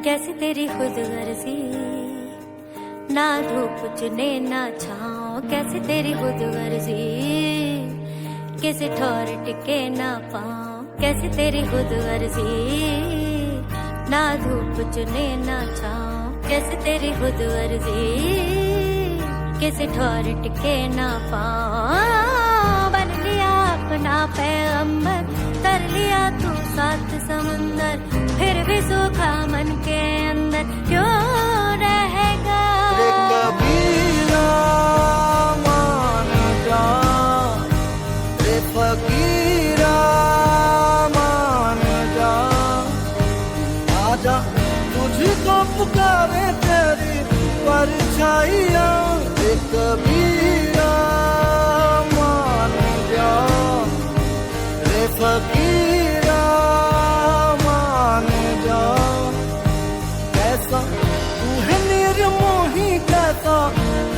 कैसी तेरी खुद गर्जी, ना धूप चुने ना छाँव, कैसी तेरी खुद गर्जी, किसी ठोर टिके ना पाँव, कैसी तेरी खुद गर्जी, ना धूप चुने ना छाँव, कैसी तेरी खुद गर्जी, किसी ठोर टिके ना पाँव। बन लिया अपना पैगंबर, तर लिया तू सात समंदर, फिर भी सूखा मन के अंदर क्यों रहेगा। रे कबीरा मान जा, रे फकीरा मान जा, आजा तुझको पुकारे तेरी परछाइयाँ। रे कबीरा मान जा, रे फकीरा मान जा, कैसा तू है निर्मोही, कैसा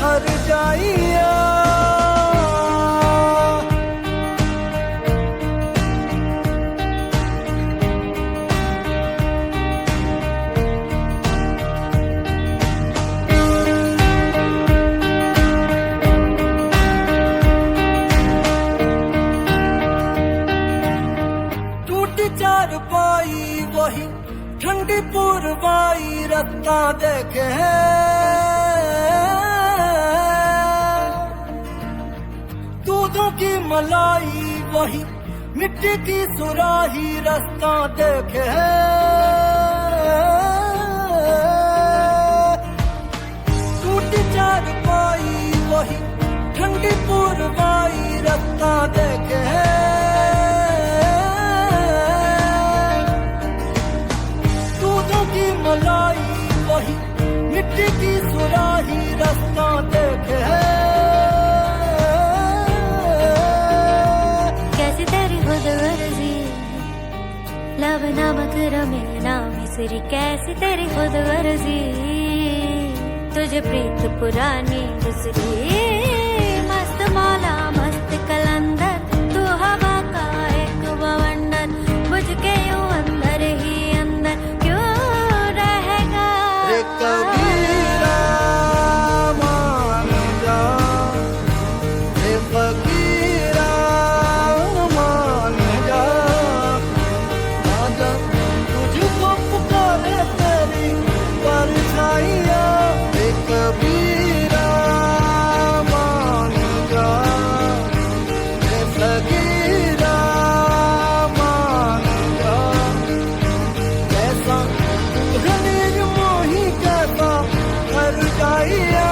हर जाइया। चार पाई वही ठंडी पुरवाई, रत्ता देखे दूधों की मलाई वही मिट्टी की सुराही, रास्ता देखे टूटी चार पाई वही ठंडी पुरवाई, रत्ता देखे मलाई वही मिट्टी की सुराही, रास्ता देखे कैसी तेरी खुद गर्जी, लब नमक रमे ना मिसरी, कैसी तेरी खुद गर्जी, तुझे प्रीत पुरानी दूसरी, मस्त मौला मस्त कलंदर, तू हवा का एक बवंडर, बुझ के यूं अंदर ही अंदर क्यों रहेगा। रे कबीरा मान जा, रे फकीरा मान जा, आजा तुझको पुकारे तेरी परछाइयाँ। रे कबीरा मान जा, रे फकीरा मान जा, कैसा तू है निर्मोही, कैसा हर जाइया।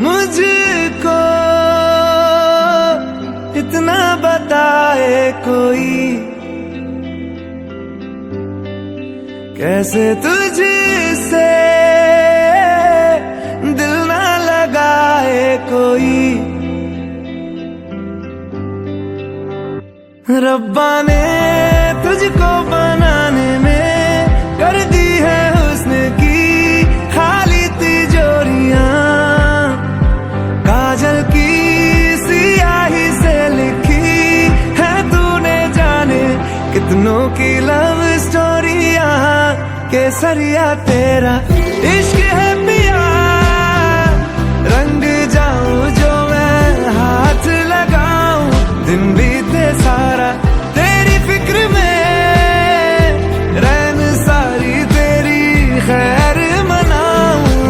मुझको इतना बताए कोई, कैसे तुझसे दिल ना लगाए कोई। रब्बा ने तुझको बनाने में कर दी है हुस्न की खाली तिजोरियां, काजल की सियाही से लिखी है तूने जाने कितनों की लव स्टोरियां। केसरिया तेरा इश्क है पिया, रंग जाऊं जो मैं हाथ लगाऊं, दिन बीते सारा तेरी फिक्र में, रैन सारी तेरी खैर मनाऊं।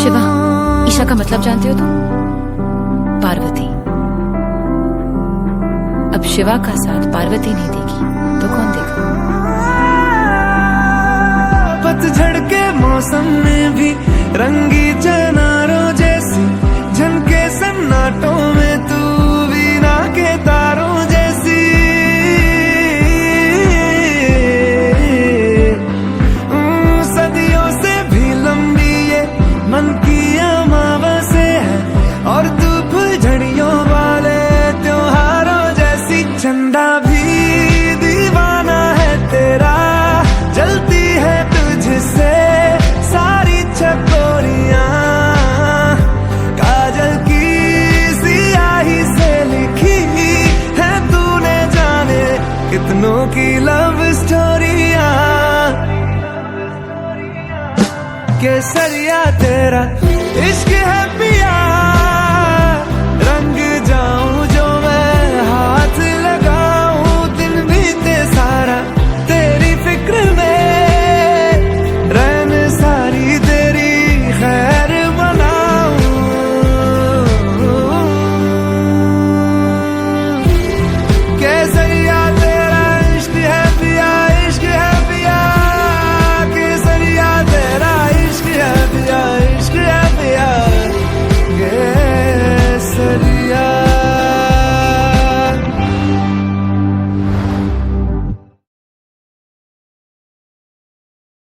शिवा, ईशा का मतलब जानते हो तुम? पार्वती। अब शिवा का साथ पार्वती नहीं देगी तो कौन मौसम में भी रंगी चनारों जैसी झनके सन्नाटों में तू वीणा के तारों जैसी। सदियों से भी लंबी ये मन की अमावस्या है और तू फुलझड़ियों वाले त्योहारों जैसी। चंदा भी दीवाना है तेरा, जलती है तुझसे सारी चकोरियां। काजल की सियाही से लिखी है तूने जाने कितनों की लव स्टोरियां। केसरिया तेरा इश्क है पिया,